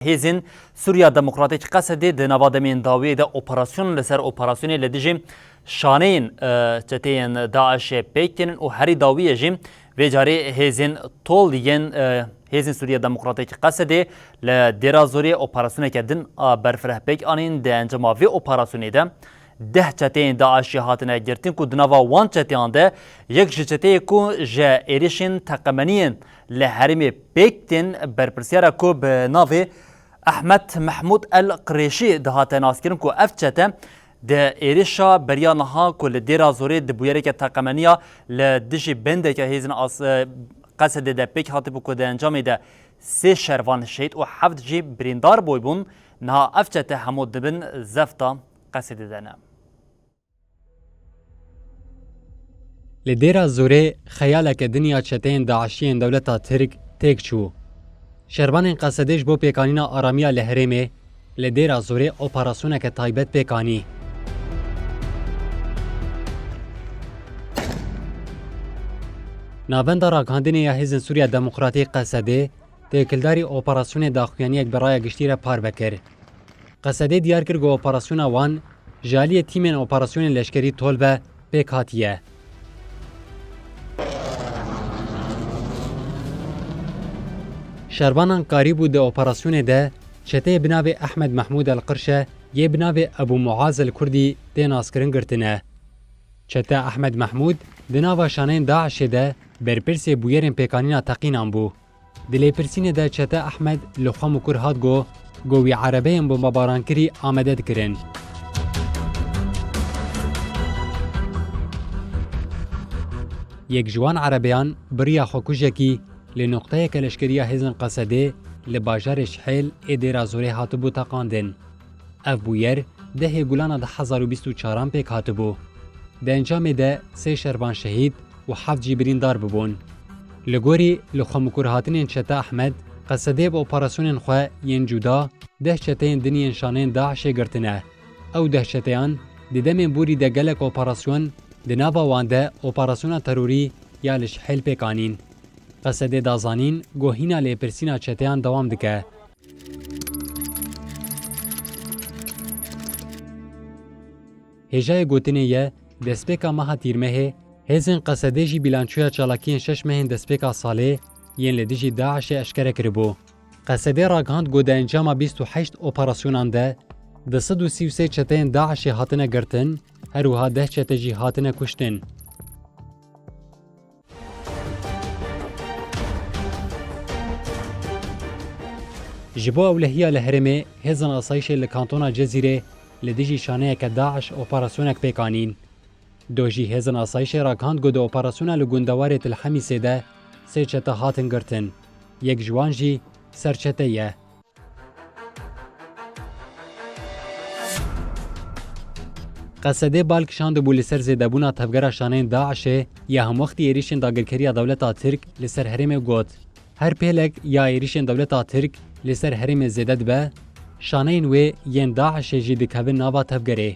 هیزن سوریا دموکراتیک قصدی د نوادمین داوی د اپراسیون لسر اپراسیون لدیجیم شانین چتین داعش پیکن و هری داوی جیم و جاری هیزن طول دیگن هیزن سوریا دموکراتیک قصدی لدرازوری اپراسیون کدن برفره پیک آنین د انجاماوی اپراسیونی ده ده چتین داعشی هاتنه گرتین کو دنوا وان چتیان ده یک چتی کو جا ایریشن تقمنین لحرمی پیکتین برپرسیارا کو به ناوی احمد محمود القریشی دهات ناسکرین کو افچته د ایریشا بریانها کو لدیرا زوری د بویری که تقمنیا لدشی بنده که هیزن قصد ده پیک هاتی بو کو ده انجامی ده سه شروان شهید و 7 جی بریندار بویبون نها افچته همود دبن زفتا قصد دنه لديرا زوري خيالك دنيا چتين داعشيين دولتا ترك تيك چو شربان قصدش بو پیکانینا آرامیا لهرمه لديرا زوري اپراسونك تایبت پیکانی ناوند راگاندنی هزن سوریا دموکراتی قصده تکلداری اپراسون داخویانیک برای گشتیره پار بکر قصده دیار کرد گو اپراسون وان جالی تیمن اپراسون لشکری طولبه پیکاتیه شربانان قریبو ده اپراسیون ده چته بناوی احمد محمود القرشه یه بناوی ابو معاذ الکردی ده ناسکرین گرتنه. چته احمد محمود دناوا شانین داعش ده برپرسی بویرین پیکانینا تقینان بو. دلی پرسین ده چته احمد لخوام کر هات گوی عربین بو مبارانکری آمدد کرن. یک جوان عربیان بریا خوکوشکی لنقطه کلشکریه هزن قصده لباجار شحیل ایدیرا زوری هاتبو تاقاندن. اف بویر ده گولانا ده 1024 پیک هاتبو. ده انجام ده 3 شربان شهید و 7 جیبرین دار ببون. لگوری لخمکور هاتنین چته احمد قصده با اپراسیون خواه ین جودا ده چتهین دنین شانین داعش گرتنه. او ده چتهان ده من بوری ده گلک اپراسیون ده ناوا وانده اپراسیون تروری یا لشحیل پیکانین. قصده دازانین گوهینا لیپرسینا چتیان دوام دکه. هجای گوتنه یه دسپیکا ماها تیرمه هزین قصده جی بیلانچویا چالاکین 6 مهین دسپیکا ساله ین لدیجی داعش اشکره کربو. قصده راگاند گوده انجام 28 اپراسیونان ده 133 چتین داعش هاتنه گرتن هروها 10 چته جی هاتنه کشتن. جبو اولهیه لهرمه هزن اصایش لکانتونا جزیره لدیجی شانه که داعش اپراسیونک پیکانین. دوجی هزن اصایش راکاند گوده اپراسیونه لگوندوار تلحمی سیده 3 چته هاتن گرتن. یک جوان جی سر چته یه. قصده بالکشاند بو لسر زیدبونا تفگر شانه داعشه یا هم وقتی ایریشن داگرکری دولتا ترک لسر هرمه گوت. هر پیلک یا ایریشن دولتا ترک لسر هرم زیدد به شانین و ین داعش جی دکوین ناوا تفگره.